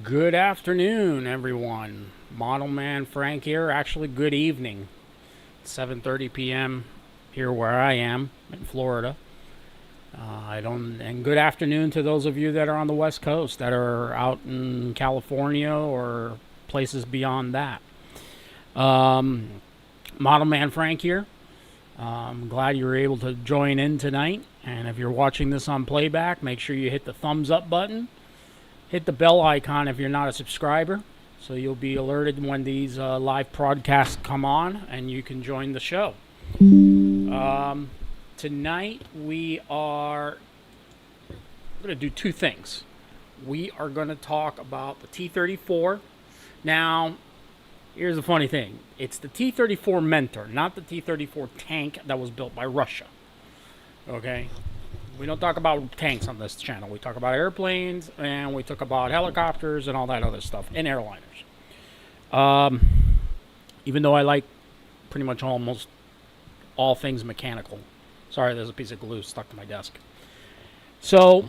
Good afternoon, everyone. Model Man Frank here. Actually, good evening. 7:30 p.m. here where I am in Florida. I don't and good afternoon to those of you that are on the West Coast that are out in California or places beyond that. Um, Model Man Frank here. I'm glad you were able to join in tonight. And if you're watching this on playback, make sure you hit the thumbs up button. Hit the bell icon if you're not a subscriber, so you'll be alerted when these live broadcasts come on and you can join the show. Tonight we are going to do two things. We are going to talk about the T-34. Now, here's the funny thing. It's the T-34 Mentor, not the T-34 tank that was built by Russia. Okay? We don't talk about tanks on this channel. We talk about airplanes and we talk about helicopters and all that other stuff, and airliners. Even though I like pretty much almost all things mechanical. Sorry, there's a piece of glue stuck to my desk. So,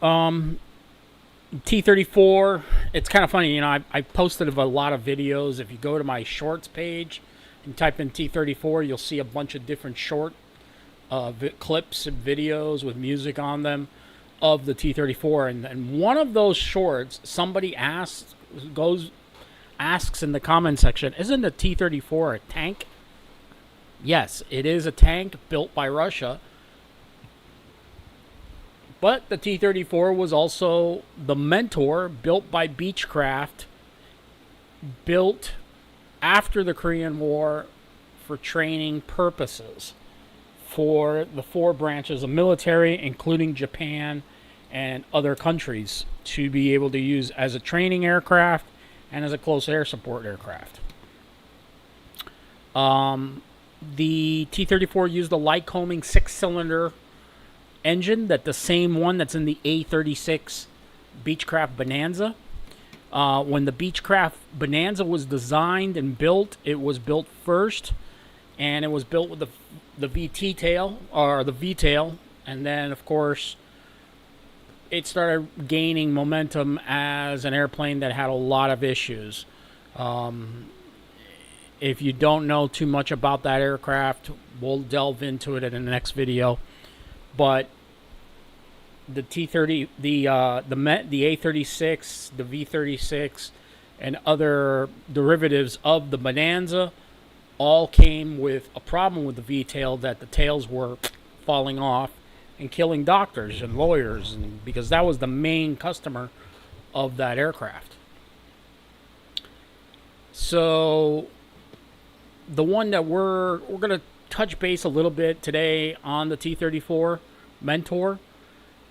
T-34, it's kind of funny. You know, I posted a lot of videos. If you go to my shorts page and type in T-34, you'll see a bunch of different short clips and videos with music on them of the T-34, and one of those shorts, somebody asks in the comment section, isn't the T-34 a tank? Yes, it is a tank built by Russia, but the T-34 was also the Mentor built by Beechcraft, built after the Korean War for training purposes for the four branches of military, including Japan and other countries, to be able to use as a training aircraft and as a close air support aircraft. The T-34 used a Lycoming six-cylinder engine, that the same one that's in the A-36 Beechcraft Bonanza. When the Beechcraft Bonanza was designed and built, it was built first, and it was built with the VT tail, or the V tail, and then of course it started gaining momentum as an airplane that had a lot of issues. If you don't know too much about that aircraft, we'll delve into it in the next video. But the T-30, the A-36, the V-36, and other derivatives of the Bonanza all came with a problem with the V-tail, that the tails were falling off and killing doctors and lawyers, and because that was the main customer of that aircraft. So the one that we're going to touch base a little bit today on the T-34 Mentor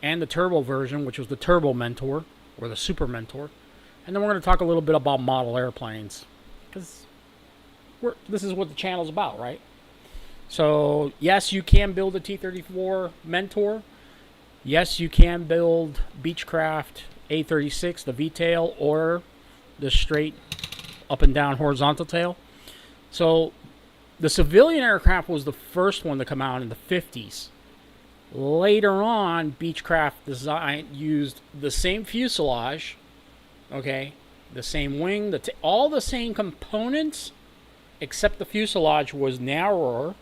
and the turbo version, which was the Turbo Mentor or the Super Mentor, and then we're going to talk a little bit about model airplanes, because this is what the channel's about, right? So, yes, you can build a T-34 Mentor. Yes, you can build Beechcraft A-36, the V-tail, or the straight up and down horizontal tail. So, the civilian aircraft was the first one to come out in the 50s. Later on, Beechcraft used the same fuselage, okay, the same wing, all the same components, except the fuselage was narrower.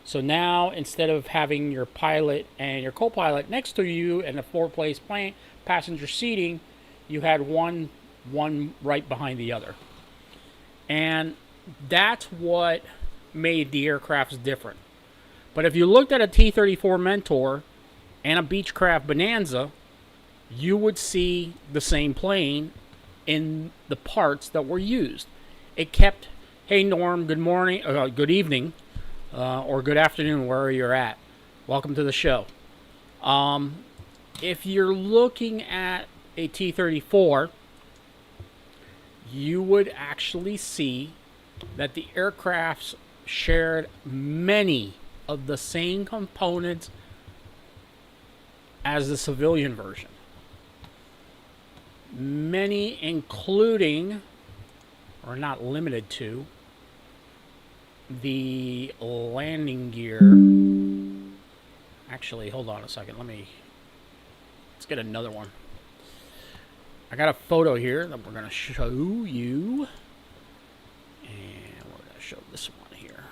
So now, instead of having your pilot and your co-pilot next to you in a four-place plane passenger seating, you had one right behind the other. And that's what made the aircrafts different. But if you looked at a T-34 Mentor and a Beechcraft Bonanza, you would see the same plane in the parts that were used. It kept, hey Norm, good morning, good evening, or good afternoon, wherever you're at. Welcome to the show. If you're looking at a T-34, you would actually see that the aircrafts shared many of the same components as the civilian version. Many, including, or not limited to, the landing gear. Actually, hold on a second. Let's get another one. I got a photo here that we're going to show you. And we're going to show this one here.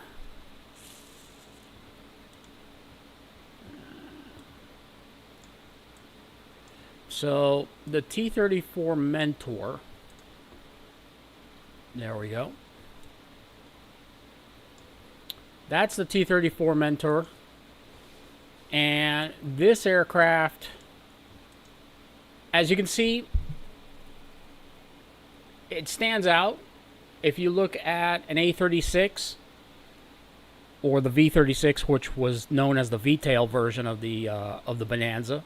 So the T-34 Mentor. There we go. That's the T-34 Mentor. And this aircraft, as you can see, it stands out. If you look at an A36 or the V36, which was known as the V-tail version of the Bonanza,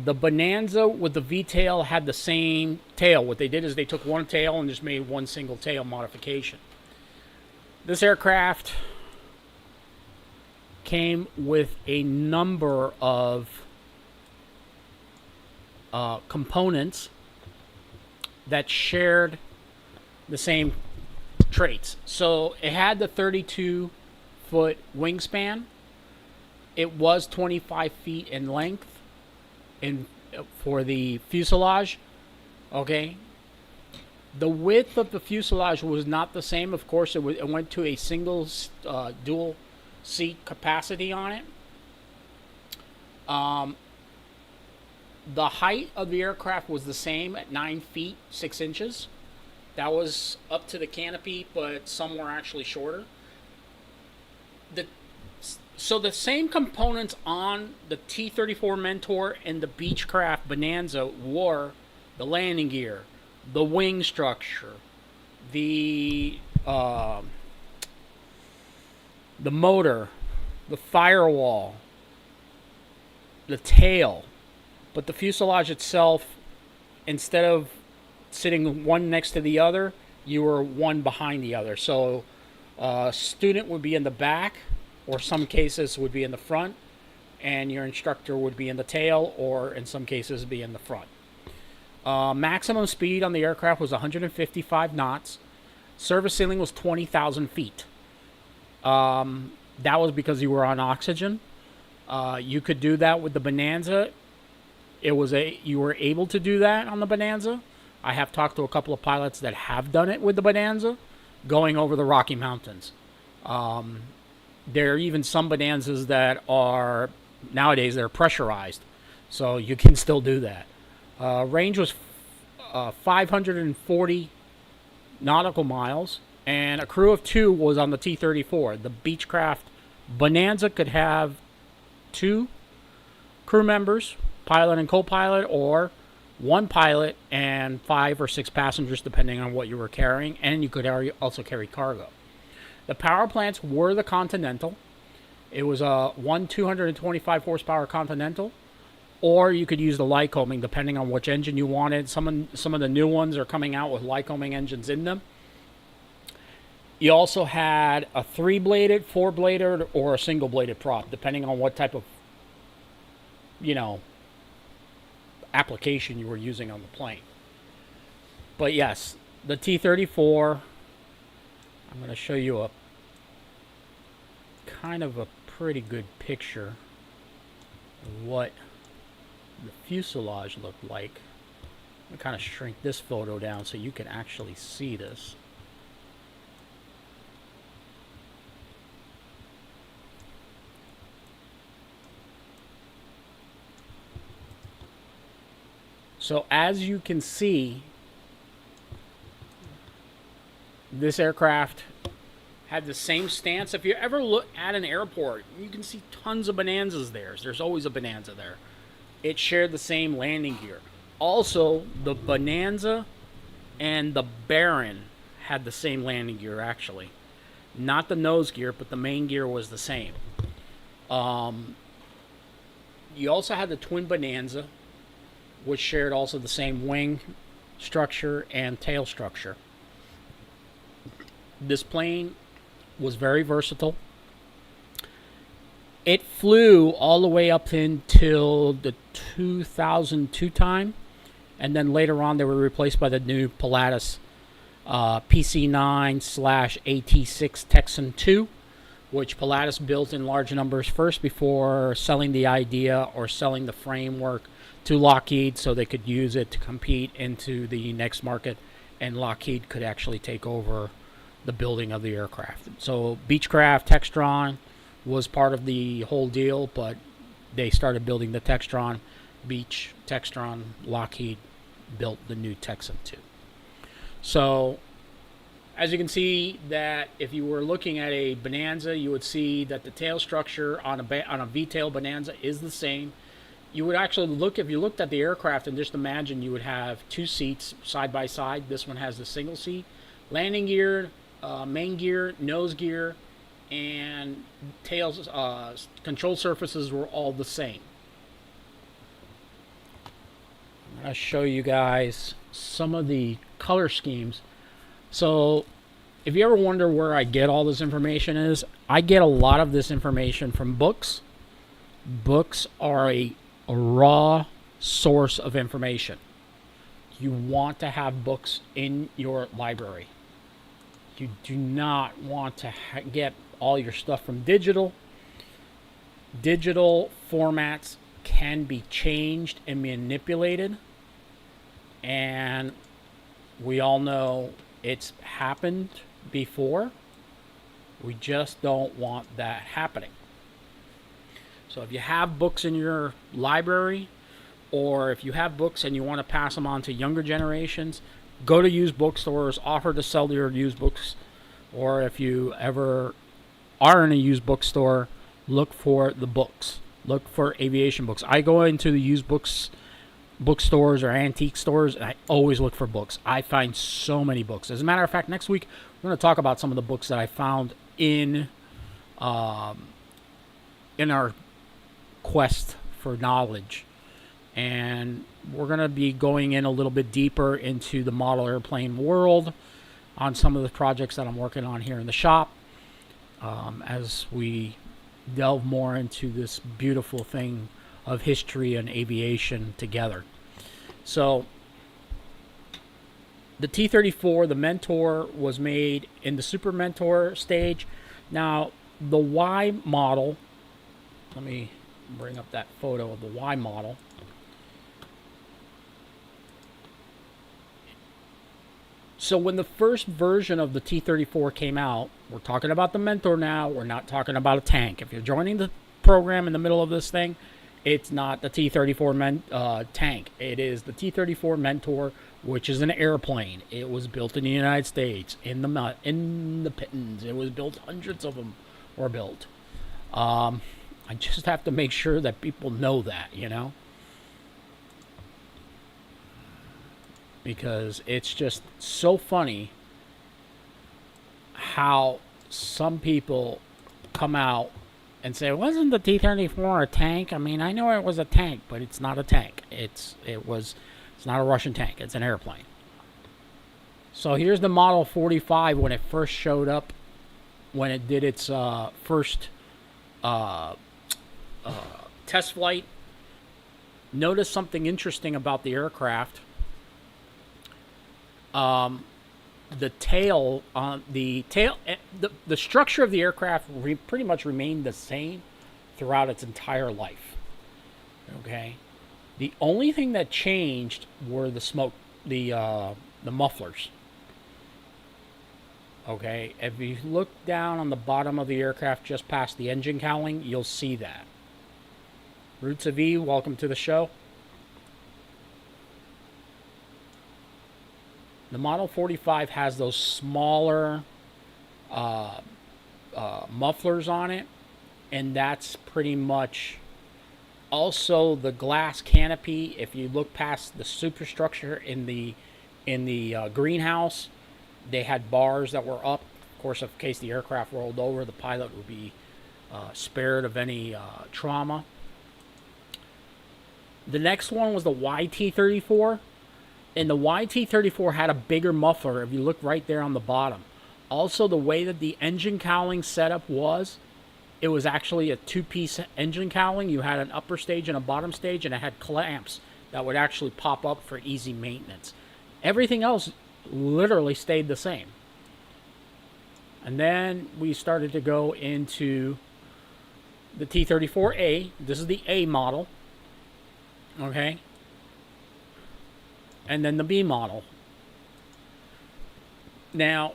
the Bonanza with the V-tail had the same tail. What they did is they took one tail and just made one single tail modification. This aircraft came with a number of components that shared the same traits. So it had the 32-foot wingspan. It was 25 feet in length for the fuselage. Okay. The width of the fuselage was not the same. Of course, it went to a single dual seat capacity on it. The height of the aircraft was the same at 9 feet 6 inches. That was up to the canopy, but some were actually shorter. So the same components on the T-34 Mentor and the Beechcraft Bonanza were the landing gear, the wing structure, the motor, the firewall, the tail. But the fuselage itself, instead of sitting one next to the other, you were one behind the other. So a student would be in the back, or some cases would be in the front, and your instructor would be in the tail, or in some cases be in the front. Maximum speed on the aircraft was 155 knots. Service ceiling was 20,000 feet. That was because you were on oxygen. You could do that with the Bonanza. You were able to do that on the Bonanza. I have talked to a couple of pilots that have done it with the Bonanza, going over the Rocky Mountains. There are even some Bonanzas that are, nowadays, they're pressurized. So you can still do that. Range was 540 nautical miles, and a crew of 2 was on the T-34. The Beechcraft Bonanza could have 2 crew members, pilot and co-pilot, or 1 pilot and 5 or 6 passengers, depending on what you were carrying, and you could also carry cargo. The power plants were the Continental. It was a 225 horsepower Continental, or you could use the Lycoming, depending on which engine you wanted. Some of the new ones are coming out with Lycoming engines in them. You also had a 3-bladed, 4-bladed, or a single-bladed prop, depending on what type of, application you were using on the plane. But yes, the T-34, I'm going to show you a kind of a pretty good picture of what the fuselage looked like. I'm going to kind of shrink this photo down so you can actually see this. So as you can see, this aircraft had the same stance. If you ever look at an airport, you can see tons of Bonanzas there. There's always a Bonanza there. It shared the same landing gear. Also, the Bonanza and the Baron had the same landing gear, actually. Not the nose gear, but the main gear was the same. You also had the Twin Bonanza, which shared also the same wing structure and tail structure. This plane was very versatile. It flew all the way up until the 2002 time, and then later on they were replaced by the new Pilatus PC-9/AT6 Texan II, which Pilatus built in large numbers first before selling the idea or selling the framework to Lockheed so they could use it to compete into the next market, and Lockheed could actually take over the building of the aircraft. So Beechcraft, Textron was part of the whole deal, but they started building the Textron. Beech, Textron, Lockheed built the new Texan 2. So as you can see, that if you were looking at a Bonanza, you would see that the tail structure on a V-tail Bonanza is the same. You would actually look, if you looked at the aircraft and just imagine you would have two seats side by side. This one has the single seat. Landing gear, main gear, nose gear, and tails, control surfaces were all the same. I'm going to show you guys some of the color schemes. So if you ever wonder where I get all this information is, I get a lot of this information from books. Books are a raw source of information. You want to have books in your library. You do not want to get all your stuff from digital. Digital formats can be changed and manipulated, and we all know it's happened before. We just don't want that happening. So if you have books in your library, or if you have books and you want to pass them on to younger generations, go to used bookstores, offer to sell your used books. Or if you ever are in a used bookstore, look for the books. Look for aviation books. I go into the used bookstores or antique stores, and I always look for books. I find so many books. As a matter of fact, next week we're going to talk about some of the books that I found in our quest for knowledge, and we're going to be going in a little bit deeper into the model airplane world on some of the projects that I'm working on here in the shop, as we delve more into this beautiful thing of history and aviation together. So the T-34, the Mentor, was made in the Super Mentor stage. Now the Y model, let me bring up that photo of the Y model. So when the first version of the T-34 came out, we're talking about the Mentor now, we're not talking about a tank. If you're joining the program in the middle of this thing, it's not the T-34 tank. It is the T-34 Mentor, which is an airplane. It was built in the United States, in the Pittons. It was built, hundreds of them were built. I just have to make sure that people know that, you know? Because it's just so funny how some people come out and say, wasn't the T-34 a tank? I mean, I know it was a tank, but it's not a tank. It's not a Russian tank. It's an airplane. So here's the Model 45 when it first showed up, when it did its first test flight. Notice something interesting about the aircraft. The tail on the structure of the aircraft pretty much remained the same throughout its entire life. Okay, the only thing that changed were the smoke, the mufflers. Okay, if you look down on the bottom of the aircraft just past the engine cowling, you'll see that. Roots of E, welcome to the show. The Model 45 has those smaller mufflers on it, and that's pretty much also the glass canopy. If you look past the superstructure in the greenhouse, they had bars that were up. Of course, in case the aircraft rolled over, the pilot would be spared of any trauma. The next one was the YT-34. And the YT-34 had a bigger muffler if you look right there on the bottom. Also, the way that the engine cowling setup was, it was actually a two-piece engine cowling. You had an upper stage and a bottom stage, and it had clamps that would actually pop up for easy maintenance. Everything else literally stayed the same. And then we started to go into the T-34A. This is the A model. Okay. And then the B model. Now,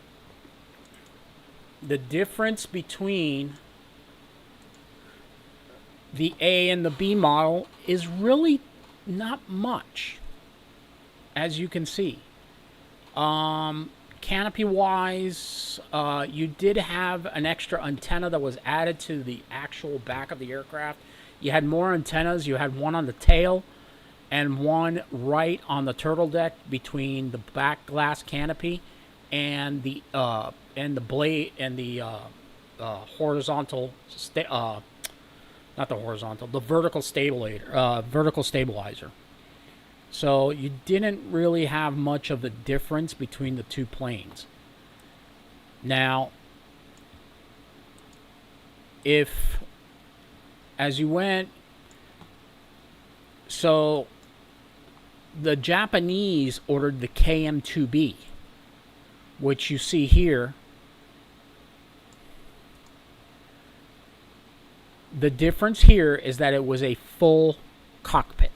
the difference between the A and the B model is really not much, as you can see. Canopy wise, you did have an extra antenna that was added to the actual back of the aircraft. You had more antennas. You had one on the tail and one right on the turtle deck between the back glass canopy and the blade and the horizontal not the horizontal, the vertical stabilizer. So you didn't really have much of a difference between the two planes. Now, if as you went, so the Japanese ordered the KM2B, which you see here. The difference here is that it was a full cockpit.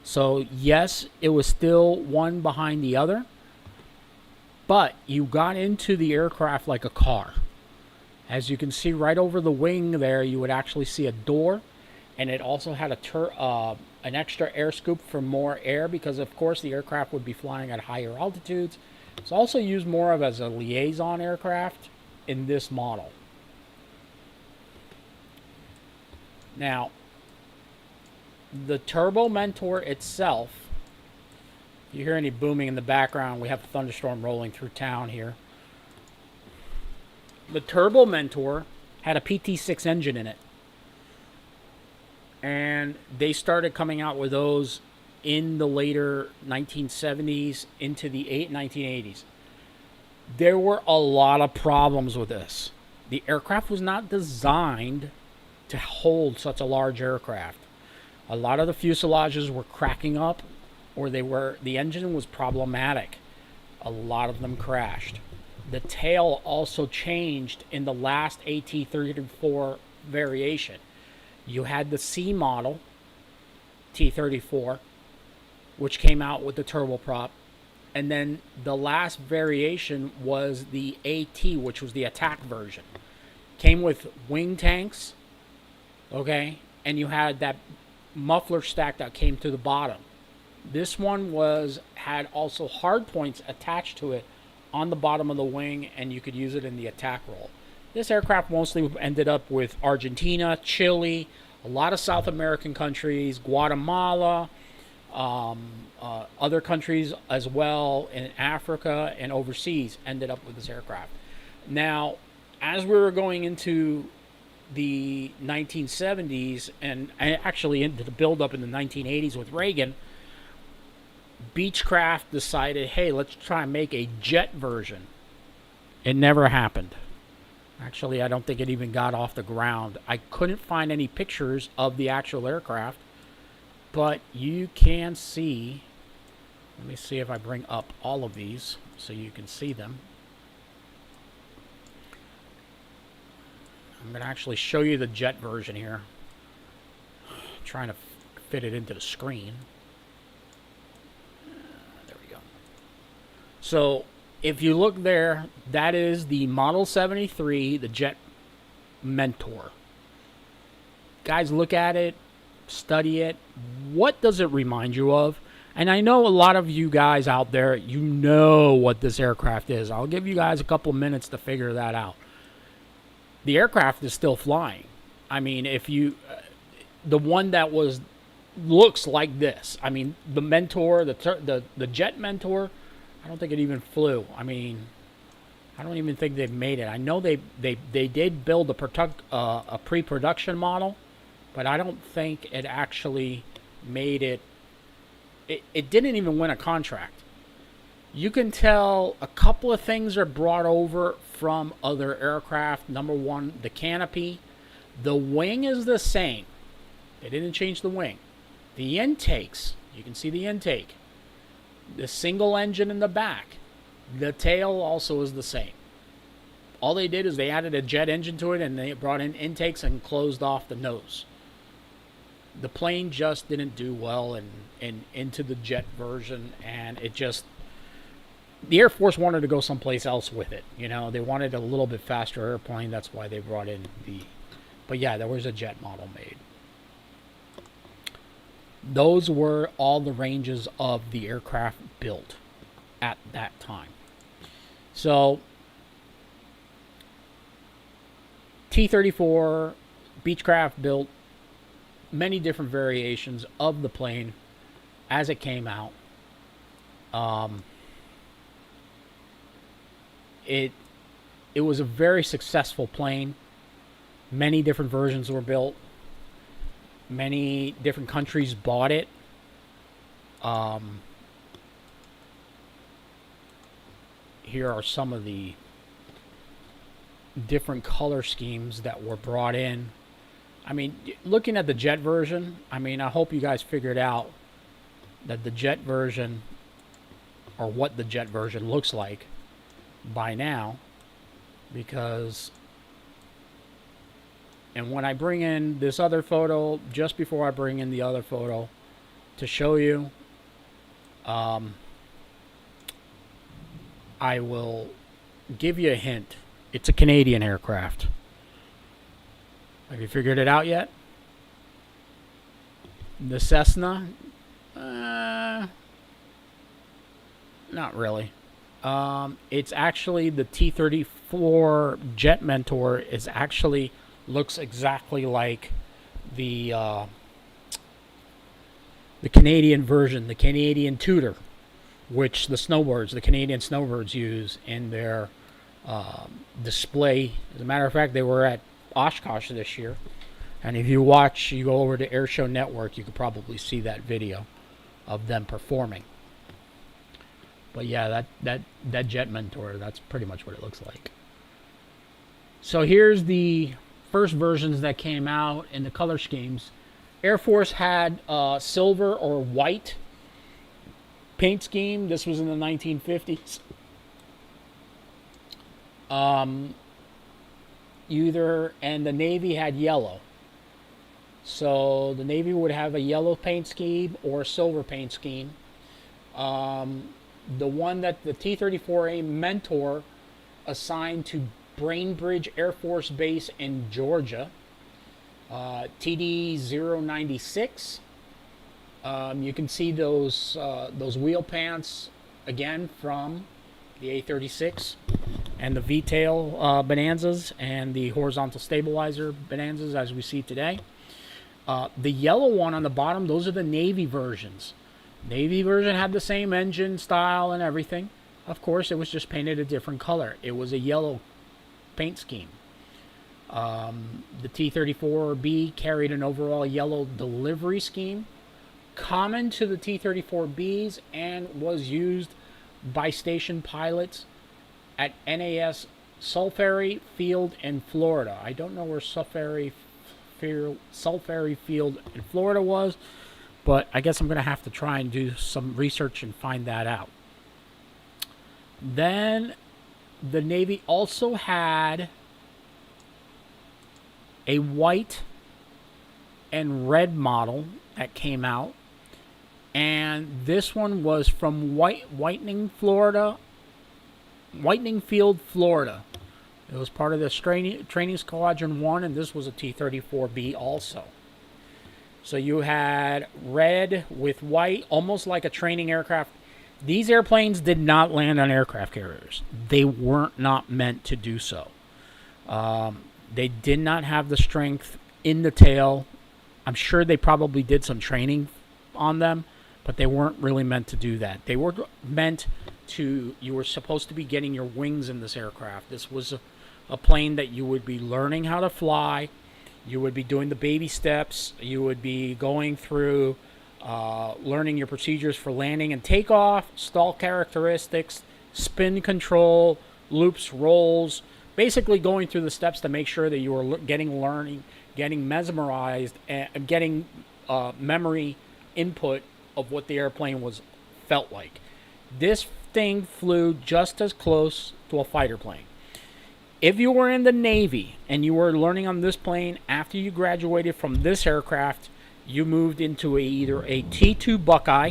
So yes, it was still one behind the other, but you got into the aircraft like a car. As you can see right over the wing there, you would actually see a door, and it also had an extra air scoop for more air because, of course, the aircraft would be flying at higher altitudes. It's also used more of as a liaison aircraft in this model. Now, the Turbo Mentor itself, if you hear any booming in the background, we have a thunderstorm rolling through town here. The Turbo Mentor had a PT6 engine in it. And they started coming out with those in the later 1970s into the 1980s. There were a lot of problems with this. The aircraft was not designed to hold such a large aircraft. A lot of the fuselages were cracking up, or the engine was problematic. A lot of them crashed. The tail also changed in the last AT-34 variation. You had the C model, T-34, which came out with the turboprop. And then the last variation was the AT, which was the attack version. Came with wing tanks, okay? And you had that muffler stack that came to the bottom. This one had also hard points attached to it on the bottom of the wing, and you could use it in the attack role. This aircraft mostly ended up with Argentina, Chile, a lot of South American countries, Guatemala, other countries as well, in Africa and overseas ended up with this aircraft. Now, as we were going into the 1970s and actually into the build-up in the 1980s with Reagan, Beechcraft decided, hey, let's try and make a jet version. It never happened. Actually, I don't think it even got off the ground. I couldn't find any pictures of the actual aircraft, but you can see, let me see if I bring up all of these so you can see them. I'm going to actually show you the jet version here. I'm trying to fit it into the screen. There we go. So, if you look there, that is the Model 73, the Jet Mentor. Guys, look at it, study it. What does it remind you of? And I know a lot of you guys out there, you know what this aircraft is. I'll give you guys a couple minutes to figure that out. The aircraft is still flying. I mean, if you, the one that looks like this. I mean, the Mentor, the Jet Mentor, I don't think it even flew. I mean, I don't even think they've made it. I know they did build a pre-production model, but I don't think it actually made it. It didn't even win a contract. You can tell a couple of things are brought over from other aircraft. Number one, the canopy. The wing is the same. They didn't change the wing. The intakes, you can see the intake. The single engine in the back. The tail also is the same. All they did is they added a jet engine to it, and they brought in intakes and closed off the nose. The plane just didn't do well in into the jet version, and it just, the Air Force wanted to go someplace else with it. You know, they wanted a little bit faster airplane. That's why they brought in the, but yeah, there was a jet model made. Those were all the ranges of the aircraft built at that time. So T-34 Beechcraft built many different variations of the plane as it came out. It was a very successful plane. Many different versions were built. Many different countries bought it. Here are some of the different color schemes that were brought in. I mean, looking at the jet version, I mean, I hope you guys figured out that the jet version, or what the jet version looks like by now, because, and when I bring in this other photo, just before I bring in the other photo to show you, I will give you a hint. It's a Canadian aircraft. Have you figured it out yet? The Cessna? Not really. It's actually the T-34 Jet Mentor. Is actually looks exactly like the Canadian version, the Canadian Tudor, which the Canadian snowbirds use in their display. As a matter of fact, they were at Oshkosh this year, and if you go over to Airshow Network, you could probably see that video of them performing. But yeah, that Jet Mentor, that's pretty much what it looks like. So here's the first versions that came out in the color schemes. Air Force had silver or white paint scheme. This was in the 1950s. And the Navy had yellow. So the Navy would have a yellow paint scheme or a silver paint scheme. The one that the T-34A Mentor assigned to Bainbridge Air Force Base in Georgia, TD-096. You can see those wheel pants again from the A-36 and the V-tail bonanzas and the horizontal stabilizer bonanzas as we see today. The yellow one on the bottom, those are the Navy versions. Navy version had the same engine style and everything. Of course, it was just painted a different color. It was a yellow paint scheme. The T-34B carried an overall yellow delivery scheme, common to the T-34Bs, and was used by station pilots at NAS Sulphary Field in Florida. I don't know where Sulphary Field in Florida was, but I guess I'm going to have to try and do some research and find that out. Then the Navy also had a white and red model that came out, and this one was from Whitening Field, Florida. It was part of the Training Squadron 1, and this was a T-34B also. So you had red with white, almost like a training aircraft. These airplanes did not land on aircraft carriers. They weren't not meant to do so. They did not have the strength in the tail. I'm sure they probably did some training on them, but they weren't really meant to do that. They were meant to, you were supposed to be getting your wings in this aircraft. This was a plane that you would be learning how to fly. You would be doing the baby steps. You would be going through learning your procedures for landing and takeoff, stall characteristics, spin control, loops, rolls, basically going through the steps to make sure that you were getting mesmerized, and getting memory input of what the airplane felt like. This thing flew just as close to a fighter plane. If you were in the Navy and you were learning on this plane after you graduated from this aircraft, you moved into either a T-2 Buckeye,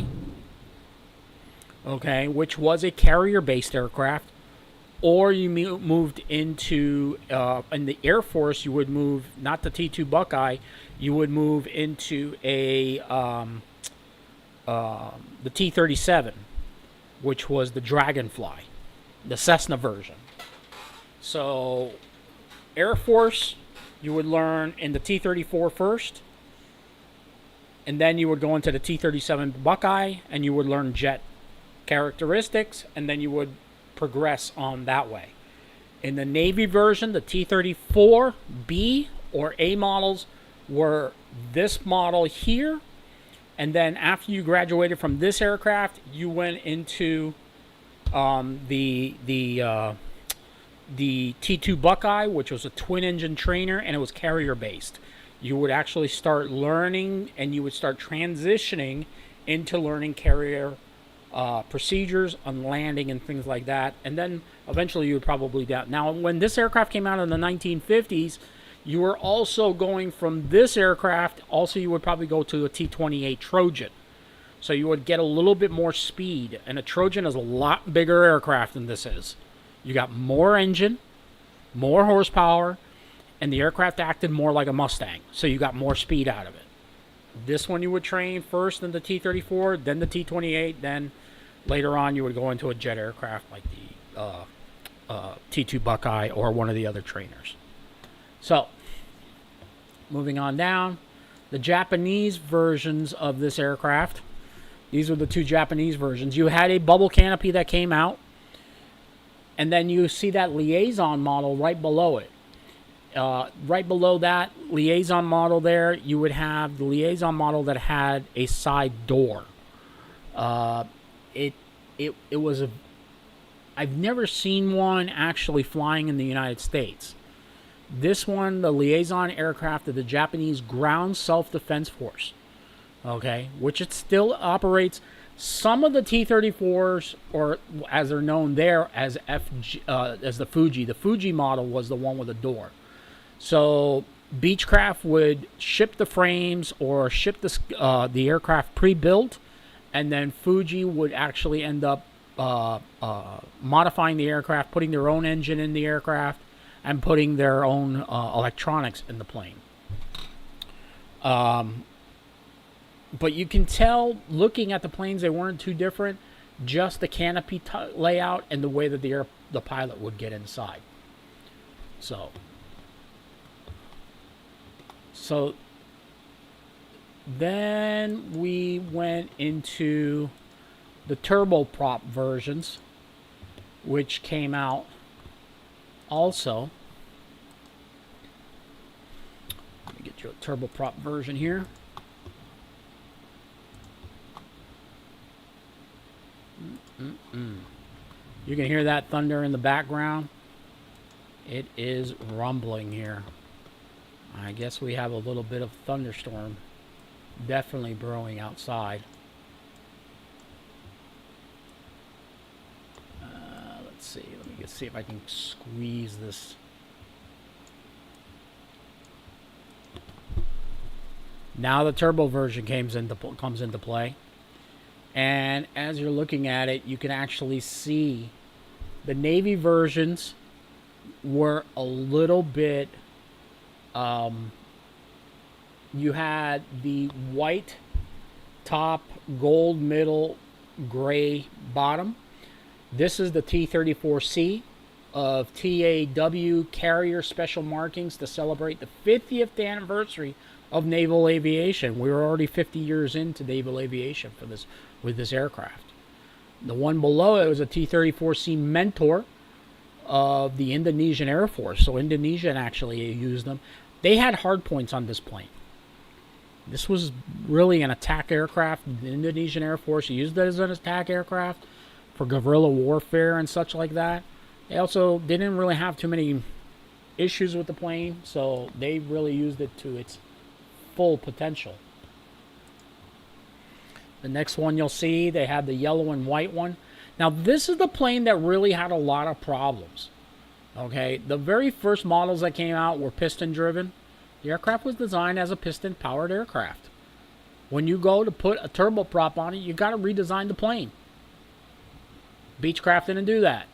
okay, which was a carrier-based aircraft, or you moved into, in the Air Force, you would move, not the T-2 Buckeye, you would move into the T-37, which was the Dragonfly, the Cessna version. So, Air Force, you would learn in the T-34 first, and then you would go into the T-37 Buckeye, and you would learn jet characteristics, and then you would progress on that way. In the Navy version, the T-34B or A models were this model here, and then after you graduated from this aircraft, you went into the T-2 Buckeye, which was a twin-engine trainer, and it was carrier-based. You would actually start learning, and you would start transitioning into learning carrier procedures on landing and things like that. And then eventually you would probably down. Now, when this aircraft came out in the 1950s, you were also going from this aircraft, also you would probably go to a T-28 Trojan. So you would get a little bit more speed. And a Trojan is a lot bigger aircraft than this is. You got more engine, more horsepower, and the aircraft acted more like a Mustang. So you got more speed out of it. This one you would train first in the T-34, then the T-28, then later on you would go into a jet aircraft like the T-2 Buckeye or one of the other trainers. So, moving on down, the Japanese versions of this aircraft. These are the two Japanese versions. You had a bubble canopy that came out, and then you see that liaison model right below it. Right below that liaison model there, you would have the liaison model that had a side door. It was a... I've never seen one actually flying in the United States. This one, the liaison aircraft of the Japanese Ground Self-Defense Force, okay, which it still operates. Some of the T-34s, or as they're known there as the Fuji. The Fuji model was the one with a door. So Beechcraft would ship the frames or ship the aircraft pre-built, and then Fuji would actually end up modifying the aircraft, putting their own engine in the aircraft, and putting their own electronics in the plane. But you can tell, looking at the planes, they weren't too different. Just the canopy layout and the way that the pilot would get inside. So then we went into the turboprop versions, which came out also. Let me get you a turboprop version here. You can hear that thunder in the background. It is rumbling here. I guess we have a little bit of thunderstorm definitely brewing outside. Let's see. Let me see if I can squeeze this. Now the turbo version comes into play. And as you're looking at it, you can actually see the Navy versions were a little bit... you had the white top, gold middle, gray bottom. This is the T-34C of TAW Carrier Special Markings to celebrate the 50th anniversary of naval aviation. We were already 50 years into naval aviation for this with this aircraft. The one below it was a T-34C Mentor of the Indonesian Air Force. So Indonesia actually used them. They had hard points on this plane. This was really an attack aircraft. The Indonesian Air Force used it as an attack aircraft for guerrilla warfare and such like that. They also didn't really have too many issues with the plane, so they really used it to its full potential. The next one you'll see, they have the yellow and white one. Now, this is the plane that really had a lot of problems. Okay, the very first models that came out were piston driven. The aircraft was designed as a piston powered aircraft. When you go to put a turboprop on it, you got to redesign the plane. Beechcraft didn't do that.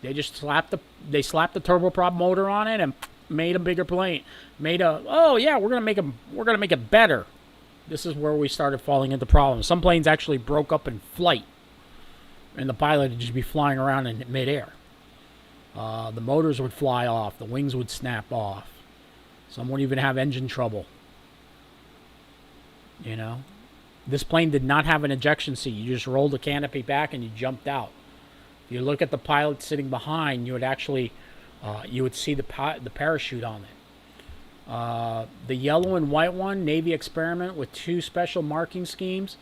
They just slapped the turboprop motor on it and made a bigger plane. Made a, oh yeah, we're gonna make it better. This is where we started falling into problems. Some planes actually broke up in flight, and the pilot would just be flying around in midair. The motors would fly off. The wings would snap off. Some would even have engine trouble. You know, this plane did not have an ejection seat. You just rolled the canopy back and you jumped out. If you look at the pilot sitting behind, you would actually, you would see the parachute on it. The yellow and white one, Navy experiment with 2 special marking schemes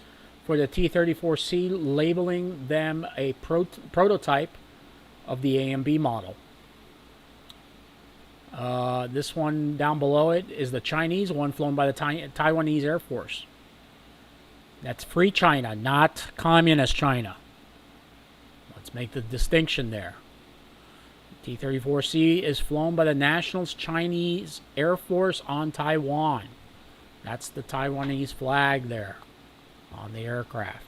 for the T-34C, labeling them a prototype of the A and B model. This one down below it is the Chinese one, flown by the Taiwanese Air Force. That's free China, not communist China. Let's make the distinction there. T-34C is flown by the National Chinese Air Force on Taiwan. That's the Taiwanese flag there on the aircraft.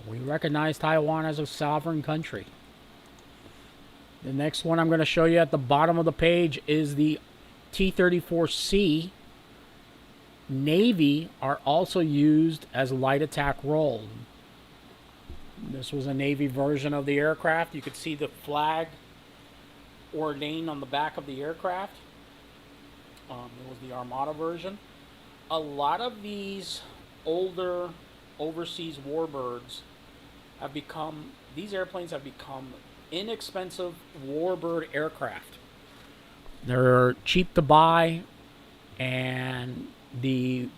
We recognize Taiwan as a sovereign country. The next one I'm going to show you at the bottom of the page is the T-34C. Navy are also used as light attack role. This was a Navy version of the aircraft. You could see the flag ordained on the back of the aircraft. It was the Armada version. A lot of these older overseas warbirds have become, these airplanes have become inexpensive warbird aircraft. They're cheap to buy, and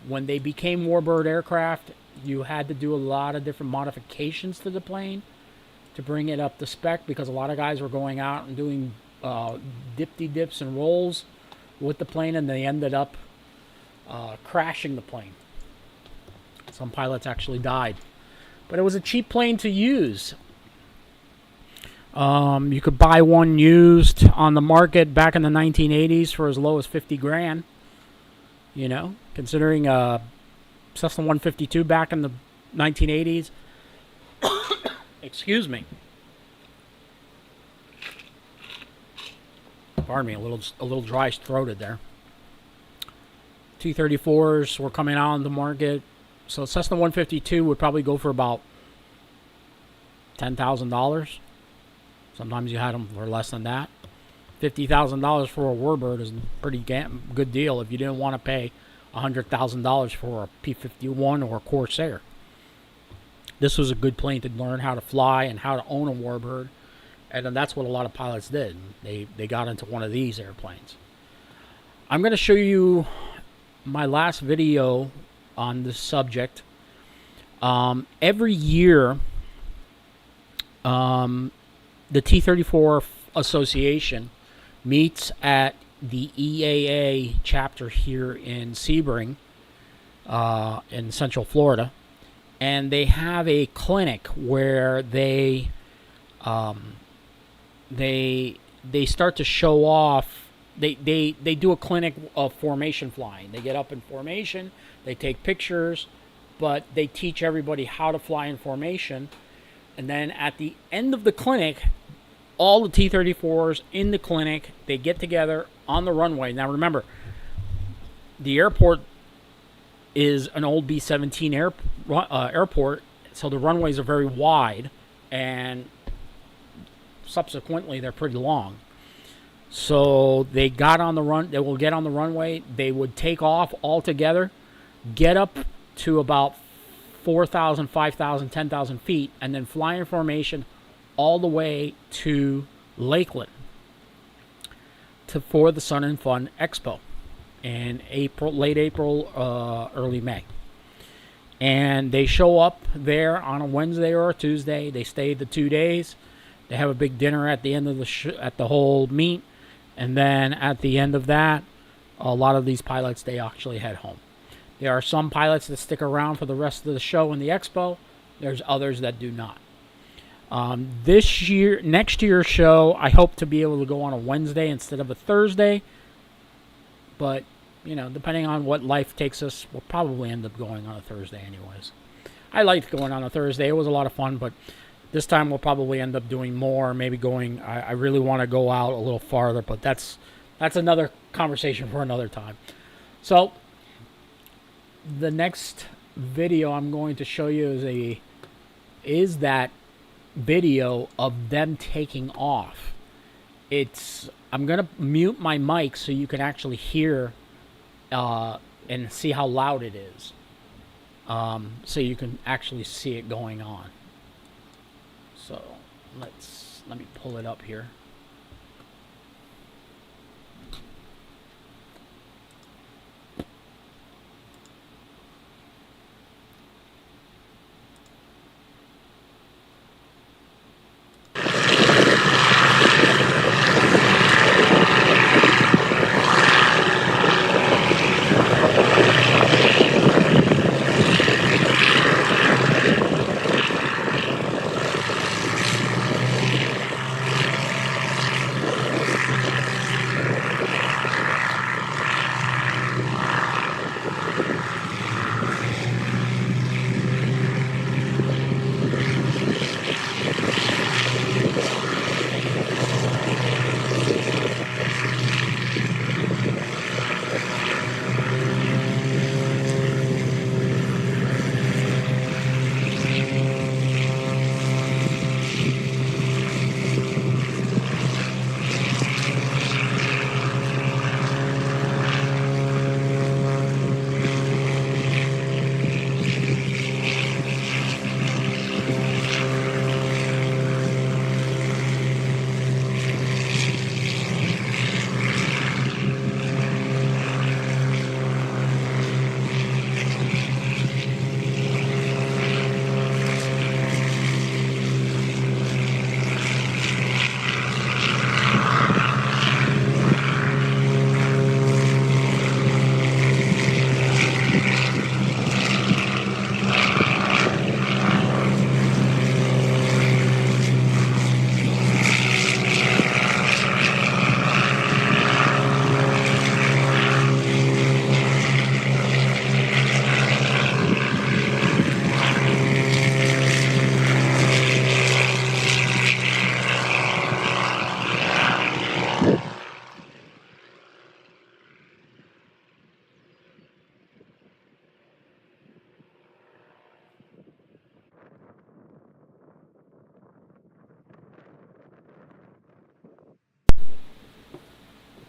when they became warbird aircraft, you had to do a lot of different modifications to the plane to bring it up to spec, because a lot of guys were going out and doing dips and rolls with the plane, and they ended up crashing the plane. Some pilots actually died, but it was a cheap plane to use. You could buy one used on the market back in the 1980s for as low as 50 grand. You know, considering Cessna 152 back in the 1980s. Excuse me. Pardon me, a little dry-throated there. T-34s were coming out on the market, so Cessna 152 would probably go for about $10,000. Sometimes you had them for less than that. $50,000 for a warbird is a pretty good deal if you didn't want to pay $100,000 for a P-51 or a Corsair. This was a good plane to learn how to fly and how to own a warbird, and that's what a lot of pilots did. They got into one of these airplanes. I'm going to show you my last video on this subject. Every year, the T-34 Association meets at the EAA chapter here in Sebring, in Central Florida, and they have a clinic where they start to show off. They do a clinic of formation flying. They get up in formation, they take pictures, but they teach everybody how to fly in formation. And then at the end of the clinic, all the T-34s in the clinic, they get together on the runway. Now remember, the airport is an old B-17 airport, so the runways are very wide, and subsequently they're pretty long. So they got on the run. They will get on the runway. They would take off all together, get up to about 4,000, 5,000, 10,000 feet, and then fly in formation all the way to Lakeland for the Sun and Fun Expo in April, late April, early May. And they show up there on a Wednesday or a Tuesday. They stay the 2 days. They have a big dinner at the end of at the whole meet, and then at the end of that, a lot of these pilots, they actually head home. There are some pilots that stick around for the rest of the show and the expo. There's others that do not. Next year's show, I hope to be able to go on a Wednesday instead of a Thursday. But, depending on what life takes us, we'll probably end up going on a Thursday anyways. I liked going on a Thursday. It was a lot of fun, but this time we'll probably end up doing more, maybe going, I really want to go out a little farther, but that's another conversation for another time. So, the next video I'm going to show you is that video of them taking off. I'm gonna mute my mic so you can actually hear and see how loud it is, so you can actually see it going on. So let me pull it up here.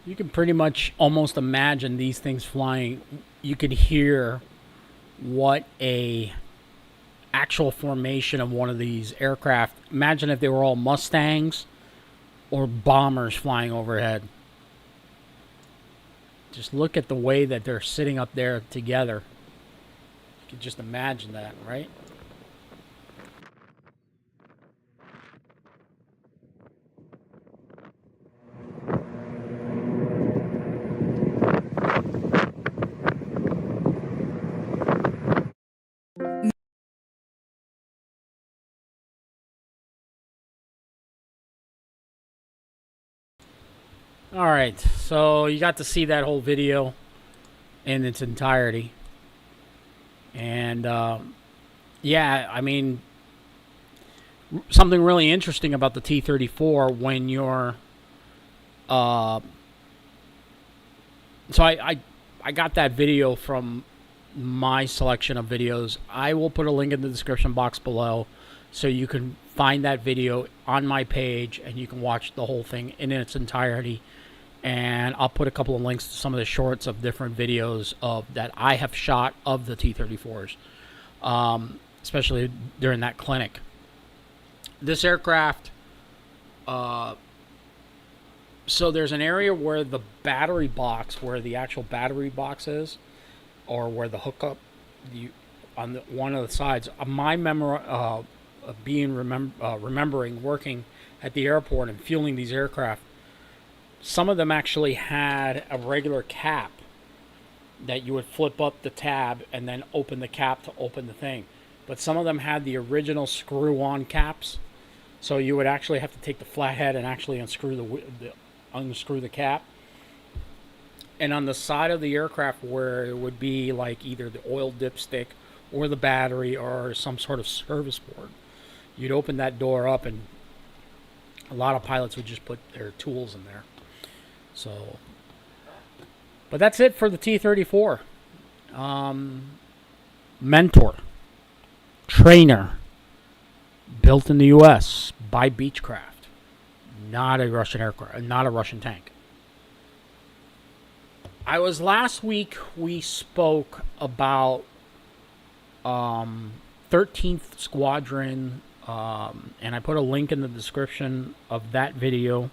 You can pretty much almost imagine these things flying. You could hear what a actual formation of one of these aircraft. Imagine if they were all Mustangs or bombers flying overhead. Just look at the way that they're sitting up there together. You can just imagine that, right? All right, so you got to see that whole video in its entirety. And yeah, I mean, something really interesting about the T-34 when you're so I got that video from my selection of videos. I will put a link in the description box below so you can find that video on my page and you can watch the whole thing in its entirety. And I'll put a couple of links to some of the shorts of different videos that I have shot of the T-34s, especially during that clinic. This aircraft, so there's an area where the battery box, where the actual battery box is, or where the hookup, on one of the sides. My memory remembering working at the airport and fueling these aircraft. Some of them actually had a regular cap that you would flip up the tab and then open the cap to open the thing. But some of them had the original screw-on caps So you would actually have to take the flathead and actually unscrew the cap. And on the side of the aircraft where it would be like either the oil dipstick or the battery or some sort of service board, you'd open that door up, and a lot of pilots would just put their tools in there. So, but that's it for the T-34. Mentor, trainer, built in the U.S. by Beechcraft, not a Russian aircraft, not a Russian tank. Last week we spoke about 13th Squadron, and I put a link in the description of that video.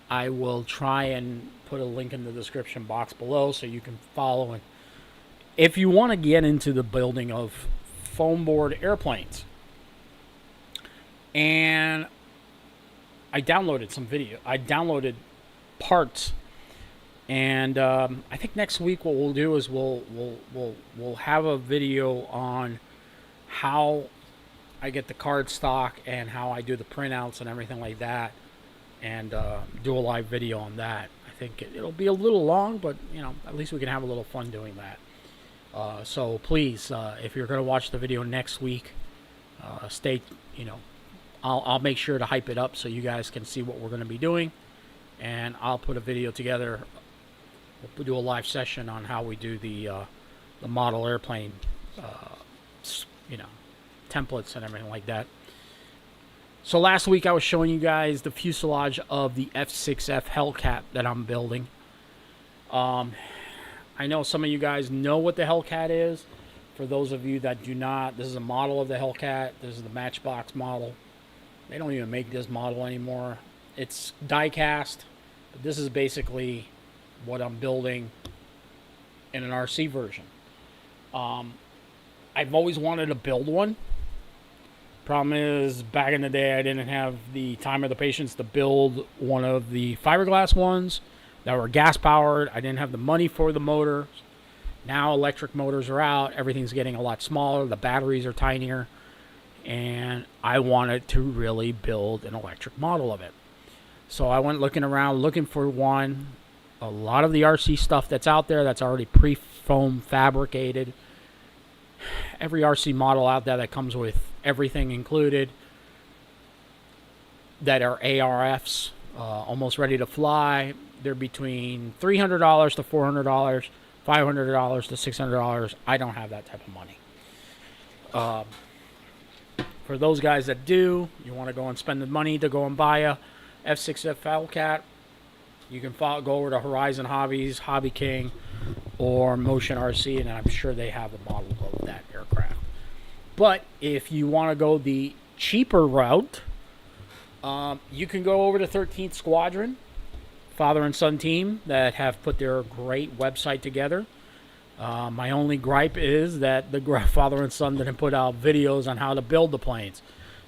I will try and put a link in the description box below so you can follow it. If you want to get into the building of foamboard airplanes, and I downloaded some video. I downloaded parts, and I think next week what we'll do is we'll have a video on how I get the card stock and how I do the printouts and everything like that, and do a live video on that. I think it'll be a little long, but at least we can have a little fun doing that. So please, if you're going to watch the video next week, stay. I'll make sure to hype it up so you guys can see what we're going to be doing, and I'll put a video together. We'll do a live session on how we do the model airplane, templates and everything like that. So last week I was showing you guys the fuselage of the F6F Hellcat that I'm building. I know some of you guys know what the Hellcat is. For those of you that do not, this is a model of the Hellcat. This is the Matchbox model. They don't even make this model anymore. It's die cast, but this is basically what I'm building in an RC version. I've always wanted to build one. Problem is, back in the day, I didn't have the time or the patience to build one of the fiberglass ones that were gas powered. I didn't have the money for the motors. Now electric motors are out. Everything's getting a lot smaller. The batteries are tinier. And I wanted to really build an electric model of it. So I went looking around, looking for one. A lot of the RC stuff that's out there that's already pre-foam fabricated. Every RC model out there that comes with everything included, that are ARFs, almost ready to fly. They're between $300 to $400, $500 to $600. I don't have that type of money. For those guys that do, you want to go and spend the money to go and buy a F6F Hellcat, you can go over to Horizon Hobbies, Hobby King, or Motion RC, and I'm sure they have a model of that aircraft. But if you want to go the cheaper route, you can go over to 13th Squadron, father and son team that have put their great website together. My only gripe is that the father and son didn't put out videos on how to build the planes.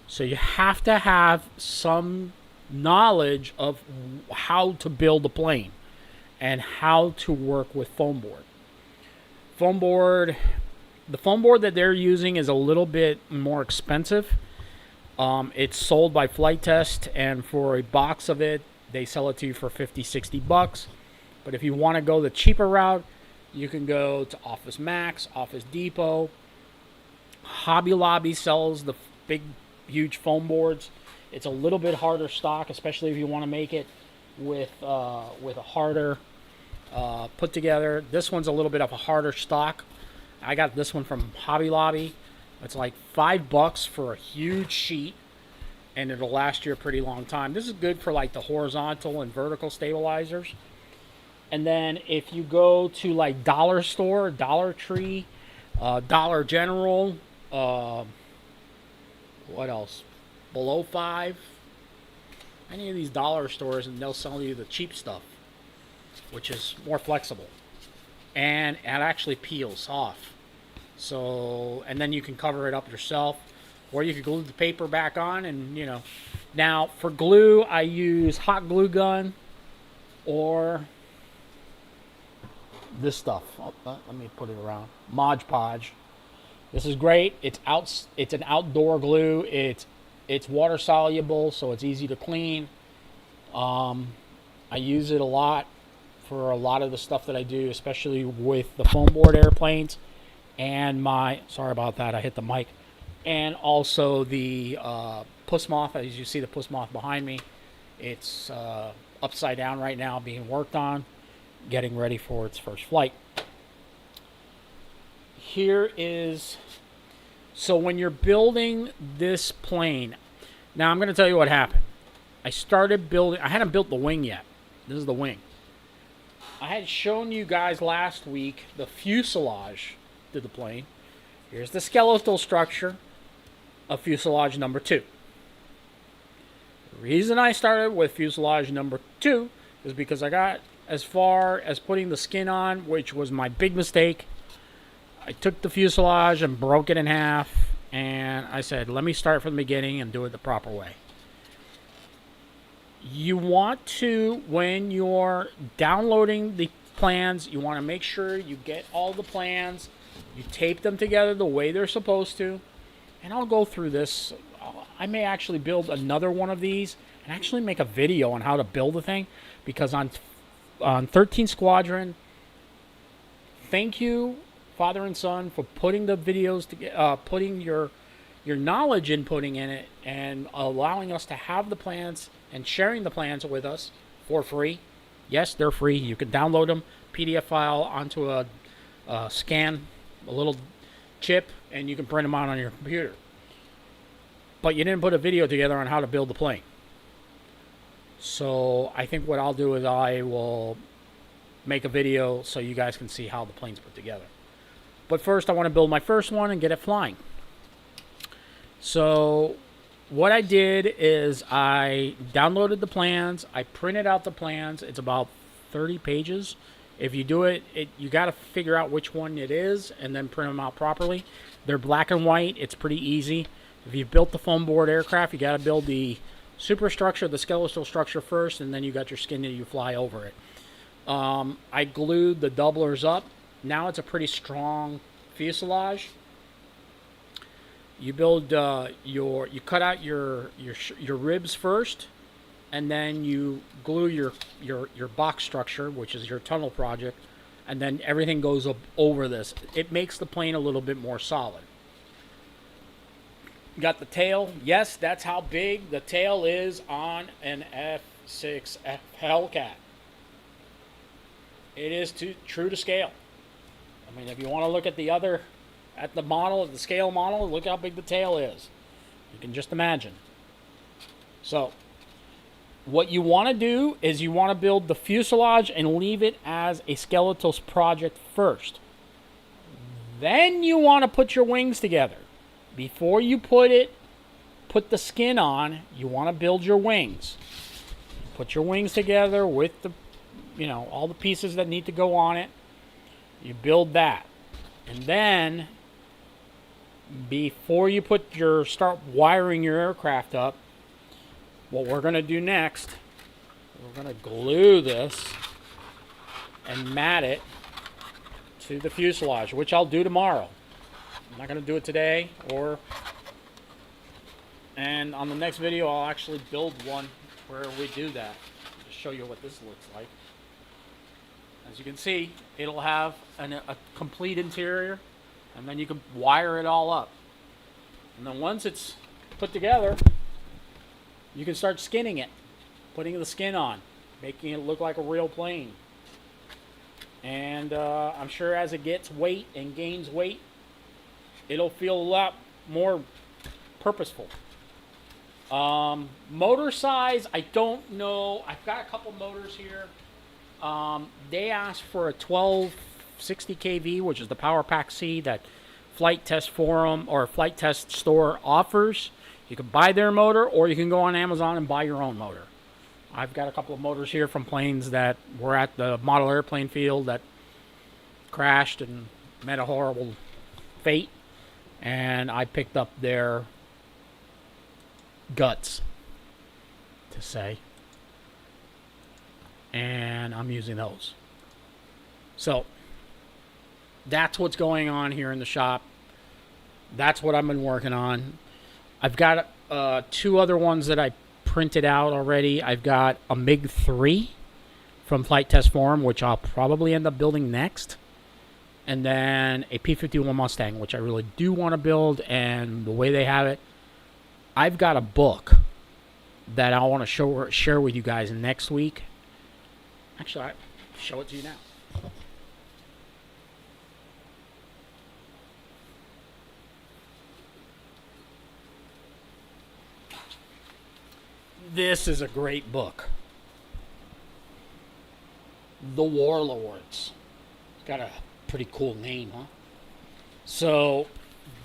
So you have to have some knowledge of how to build a plane and how to work with foamboard. The foamboard that they're using is a little bit more expensive. It's sold by Flight Test, and for a box of it, they sell it to you for $50-$60. But if you want to go the cheaper route, you can go to Office Max, Office Depot. Hobby Lobby sells the big, huge foam boards. It's a little bit harder stock, especially if you want to make it with a harder put together. This one's a little bit of a harder stock. I got this one from Hobby Lobby. It's like $5 for a huge sheet, and it'll last you a pretty long time. This is good for like the horizontal and vertical stabilizers. And then if you go to like Dollar Store, Dollar Tree, Dollar General, what else? Below 5. Any of these dollar stores, and they'll sell you the cheap stuff, which is more flexible, and it actually peels off. So, and then you can cover it up yourself, or you can glue the paper back on, and Now for glue, I use hot glue gun or this stuff. Let me put it around. Mod Podge. This is great. It's an outdoor glue. It's It's water soluble, so it's easy to clean. I use it a lot for a lot of the stuff that I do, especially with the foam board airplanes and my, sorry about that, I hit the mic, and also the puss moth. As you see the puss moth behind me, it's upside down right now being worked on, getting ready for its first flight. Here is, so when you're building this plane, now I'm going to tell you what happened. I started building, I hadn't built the wing yet. This is the wing. I had shown you guys last week the fuselage to the plane. Here's the skeletal structure of fuselage number 2. The reason I started with fuselage number 2 is because I got as far as putting the skin on, which was my big mistake. I took the fuselage and broke it in half, and I said, let me start from the beginning and do it the proper way. You want to, when you're downloading the plans, you want to make sure you get all the plans, you tape them together the way they're supposed to, and I'll go through this. I may actually build another one of these and actually make a video on how to build the thing, because on 13 Squadron, thank you, father and son, for putting the videos together, putting your knowledge inputting in it, and allowing us to have the plans and sharing the plans with us for free. Yes, they're free. You can download them, PDF file onto a scan, a little chip, and you can print them out on your computer. But you didn't put a video together on how to build the plane. So I think what I'll do is I will make a video so you guys can see how the plane's put together. But first I want to build my first one and get it flying. So what I did is I downloaded the plans. I printed out the plans. It's about 30 pages. If you do it, you got to figure out which one it is and then print them out properly. They're black and white. It's pretty easy. If you've built the foam board aircraft, you got to build the superstructure, the skeletal structure first, and then you got your skin that you fly over it. I glued the doublers up. Now it's a pretty strong fuselage. You build you cut out your ribs first, and then you glue your box structure, which is your tunnel project, and then everything goes up over this. It makes the plane a little bit more solid. You got the tail. Yes, that's how big the tail is on an F6F Hellcat. It is true to scale. I mean, if you want to look at the model, the scale model, look how big the tail is. You can just imagine. So, what you want to do is you want to build the fuselage and leave it as a skeletal project first. Then you want to put your wings together. Before you put the skin on, you want to build your wings. Put your wings together with the, all the pieces that need to go on it. You build that. And then, before you start wiring your aircraft up, what we're going to do next, we're going to glue this and mat it to the fuselage, which I'll do tomorrow. I'm not going to do it today, and on the next video I'll actually build one where we do that. Just show you what this looks like. As you can see, it'll have a complete interior, and then you can wire it all up. And then once it's put together, you can start skinning it, putting the skin on, making it look like a real plane. And I'm sure as it gets weight and gains weight, it'll feel a lot more purposeful. Motor size, I don't know. I've got a couple motors here. They asked for a 1260 kV, which is the Power Pack C that Flight Test Forum or Flight Test Store offers. You can buy their motor, or you can go on Amazon and buy your own motor. I've got a couple of motors here from planes that were at the model airplane field that crashed and met a horrible fate, and I picked up their guts, to say, and I'm using those. So that's what's going on here in the shop. That's what I've been working on. I've got two other ones that I printed out already. I've got a MiG-3 from Flight Test Forum, which I'll probably end up building next. And then a P-51 Mustang, which I really do want to build. And the way they have it, I've got a book that I want to share with you guys next week. Actually, I'll show it to you now. This is a great book. The Warlords. It's got a pretty cool name, huh? So,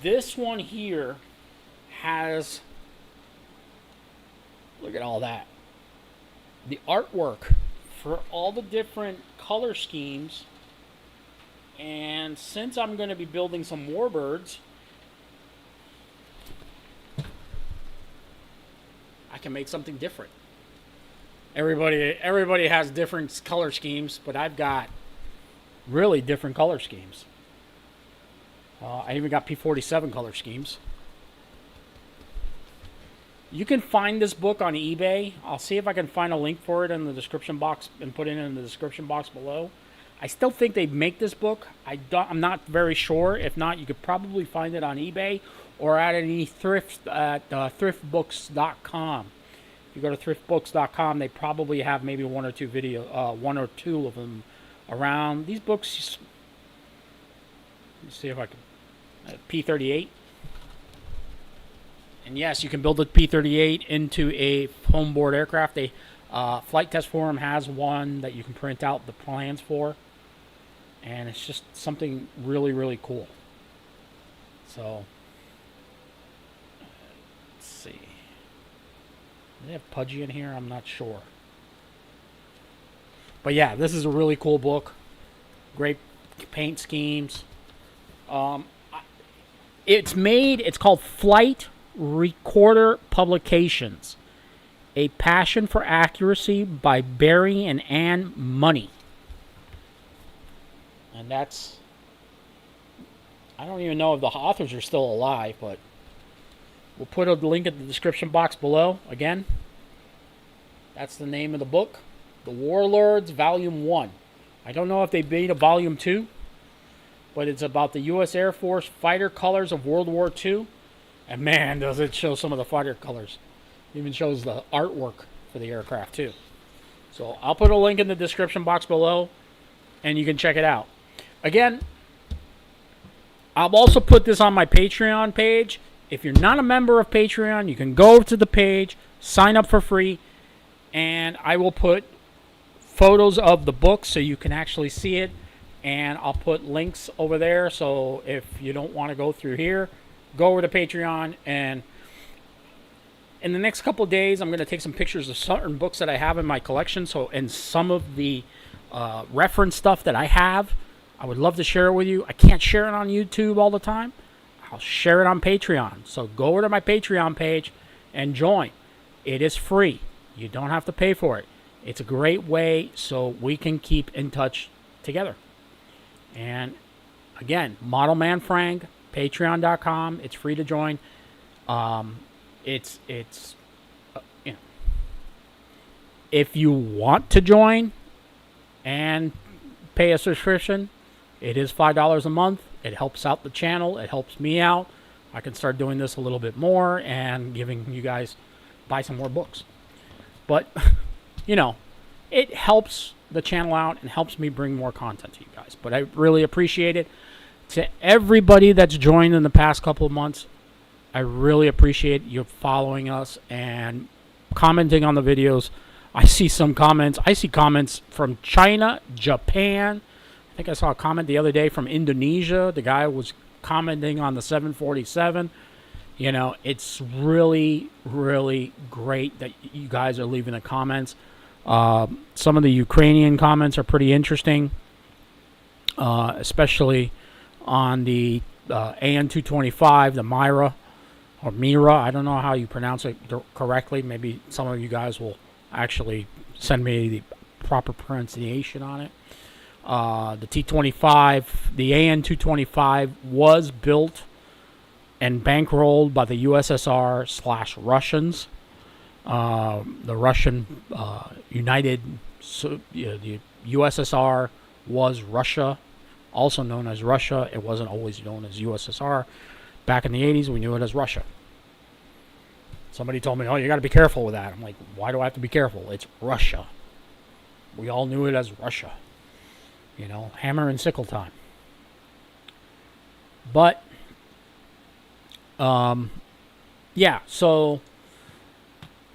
this one here has, look at all that. The artwork for all the different color schemes. And since I'm going to be building some warbirds, I can make something different. Everybody has different color schemes, but I've got really different color schemes. I even got P-47 color schemes. You can find this book on eBay. I'll see if I can find a link for it in the description box and put it in the description box below. I still think they make this book. I'm not very sure. If not, you could probably find it on eBay or at any thrift at thriftbooks.com. If you go to thriftbooks.com, they probably have maybe one or two of them around. These books, let me see if I can, P-38. And yes, you can build a P-38 into a Foamboard aircraft. Flight Test Forum has one that you can print out the plans for. And it's just something really, really cool. So, let's see. Do they have Pudgy in here? I'm not sure. But yeah, this is a really cool book. Great paint schemes. It's called Flight Recorder Publications. A Passion for Accuracy by Barry and Ann Money. And that's, I don't even know if the authors are still alive, but we'll put a link in the description box below. Again, that's the name of the book. The Warlords, Volume 1. I don't know if they made a Volume 2, but it's about the U.S. Air Force fighter colors of World War II. And man, does it show some of the fighter colors. It even shows the artwork for the aircraft, too. So I'll put a link in the description box below, and you can check it out. Again, I'll also put this on my Patreon page. If you're not a member of Patreon, you can go to the page, sign up for free, and I will put photos of the book so you can actually see it. And I'll put links over there, so if you don't want to go through here, go over to Patreon. And in the next couple of days, I'm going to take some pictures of certain books that I have in my collection. So, and some of the reference stuff that I have, I would love to share it with you. I can't share it on YouTube all the time. I'll share it on Patreon. So go over to my Patreon page and join. It is free. You don't have to pay for it. It's a great way so we can keep in touch together. And again, Model Man Frank, Patreon.com. It's free to join. It's you know, if you want to join and pay a subscription, it is $5 a month. It helps out the channel. It helps me out. I can start doing this a little bit more and giving you guys, buy some more books. But, you know, it helps the channel out and helps me bring more content to you guys. But I really appreciate it. To everybody that's joined in the past couple of months, I really appreciate you following us and commenting on the videos. I see some comments. I see comments from China, Japan. I think I saw a comment the other day from Indonesia. The guy was commenting on the 747. You know, it's really, really great that you guys are leaving the comments. Some of the Ukrainian comments are pretty interesting, especially on the AN-225, the Myra, or Mira. I don't know how you pronounce it correctly. Maybe some of you guys will actually send me the proper pronunciation on it. The T-25, the AN-225 was built and bankrolled by the USSR/Russians. The Russian United, the USSR was Russia, also known as Russia. It wasn't always known as USSR. Back in the 80s, we knew it as Russia. Somebody told me, oh, you got to be careful with that. I'm like, why do I have to be careful? It's Russia. We all knew it as Russia. You know, hammer and sickle time. But, yeah, so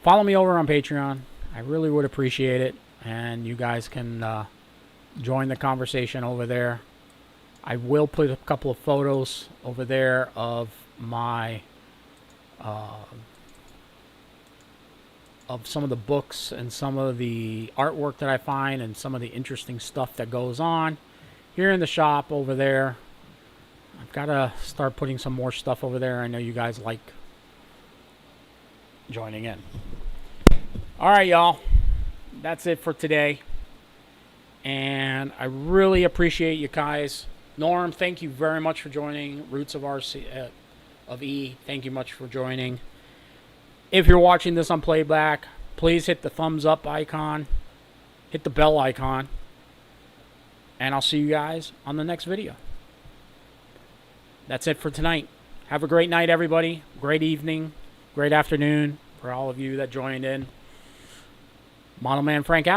follow me over on Patreon. I really would appreciate it. And you guys can join the conversation over there. I will put a couple of photos over there of my of some of the books and some of the artwork that I find and some of the interesting stuff that goes on here in the shop over there. I've got to start putting some more stuff over there. I know you guys like joining in. All right, y'all. That's it for today. And I really appreciate you guys. Norm, thank you very much for joining. Roots of RC of E, thank you much for joining. If you're watching this on playback, please hit the thumbs up icon, hit the bell icon, and I'll see you guys on the next video. That's it for tonight. Have a great night, everybody. Great evening, great afternoon for all of you that joined in. Model Man Frank out.